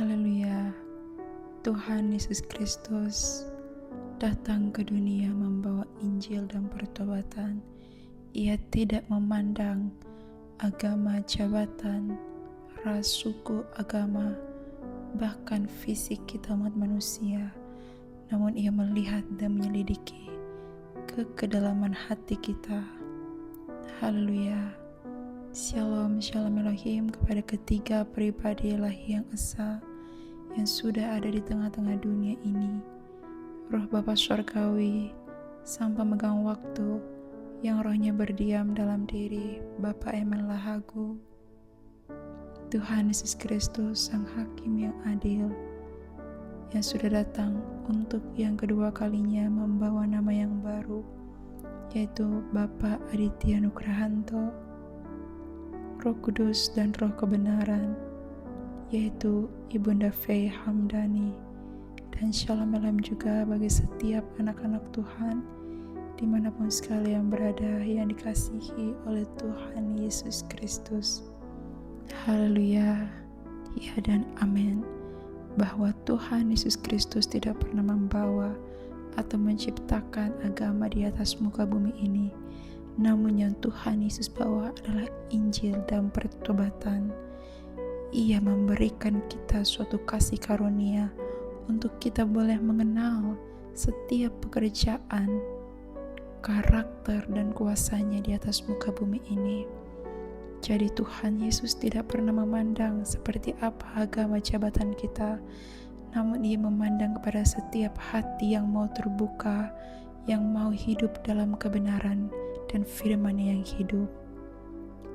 Haleluya, Tuhan Yesus Kristus datang ke dunia membawa Injil dan pertobatan. Ia tidak memandang agama, jabatan, ras, suku, agama, bahkan fisik kita umat manusia. Namun ia melihat dan menyelidiki ke kedalaman hati kita. Haleluya. Shalom, shalom Elohim kepada ketiga pribadi ilahi yang esa yang sudah ada di tengah-tengah dunia ini. Roh Bapa Surgawi, Sang Pemegang Waktu, yang rohnya berdiam dalam diri Bapa Eman Lahagu. Tuhan Yesus Kristus, Sang Hakim yang adil, yang sudah datang untuk yang kedua kalinya membawa nama yang baru, yaitu Bapa Aditya Nugrahanto, Roh Kudus dan Roh Kebenaran, yaitu Ibunda Fei Hamdani, dan Shalom Alam juga bagi setiap anak-anak Tuhan dimanapun sekalian berada yang dikasihi oleh Tuhan Yesus Kristus. Haleluya, ya dan amin, bahwa Tuhan Yesus Kristus tidak pernah membawa atau menciptakan agama di atas muka bumi ini. Namun yang Tuhan Yesus bawa adalah Injil dan pertobatan. Ia memberikan kita suatu kasih karunia untuk kita boleh mengenal setiap pekerjaan, karakter dan kuasanya di atas muka bumi ini. Jadi Tuhan Yesus tidak pernah memandang seperti apa agama jabatan kita, namun Ia memandang kepada setiap hati yang mau terbuka, yang mau hidup dalam kebenaran dan firman-Nya yang hidup.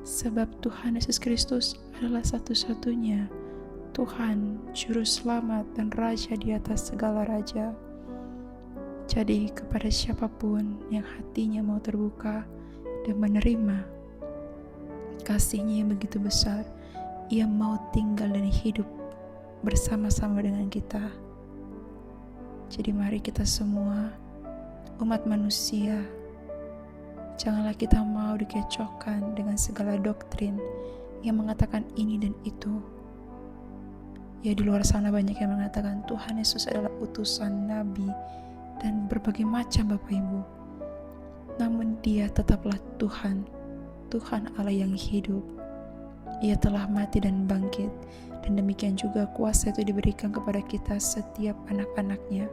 Sebab Tuhan Yesus Kristus adalah satu-satunya Tuhan, Juru Selamat dan Raja di atas segala raja. Jadi kepada siapapun yang hatinya mau terbuka dan menerima kasih-Nya yang begitu besar, Ia mau tinggal dan hidup bersama-sama dengan kita. Jadi mari kita semua, umat manusia, janganlah kita mau dikecohkan dengan segala doktrin yang mengatakan ini dan itu. Ya, di luar sana banyak yang mengatakan Tuhan Yesus adalah utusan Nabi dan berbagai macam Bapak Ibu. Namun Dia tetaplah Tuhan, Tuhan Allah yang hidup. Ia telah mati dan bangkit, dan demikian juga kuasa itu diberikan kepada kita setiap anak-anak-Nya.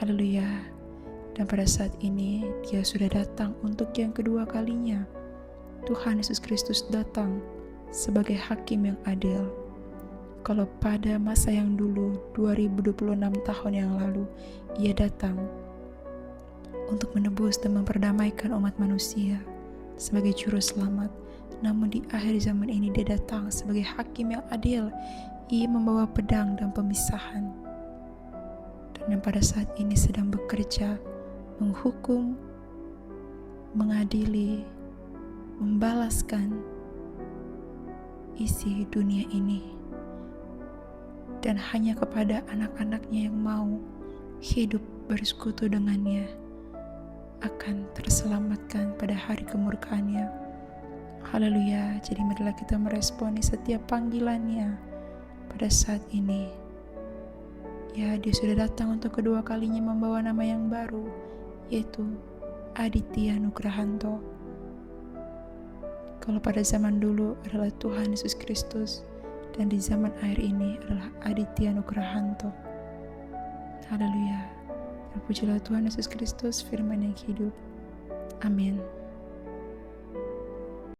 Haleluya. Dan pada saat ini Dia sudah datang untuk yang kedua kalinya. Tuhan Yesus Kristus datang sebagai hakim yang adil. Kalau pada masa yang dulu 2026 tahun yang lalu Ia datang untuk menebus dan memperdamaikan umat manusia sebagai juru selamat, namun di akhir zaman ini Dia datang sebagai hakim yang adil. Ia membawa pedang dan pemisahan, dan pada saat ini sedang bekerja menghukum, mengadili, membalaskan isi dunia ini, dan hanya kepada anak-anak-Nya yang mau hidup bersekutu dengannya akan terselamatkan pada hari kemurkaan-Nya. Haleluya. Jadi marilah kita meresponi setiap panggilan-Nya pada saat ini. Ya, Dia sudah datang untuk kedua kalinya membawa nama yang baru, yaitu Aditya Nugrahanto. Kalau pada zaman dulu adalah Tuhan Yesus Kristus, dan di zaman akhir ini adalah Aditya Nugrahanto. Haleluya. Terpujilah Tuhan Yesus Kristus, firman yang hidup. Amin.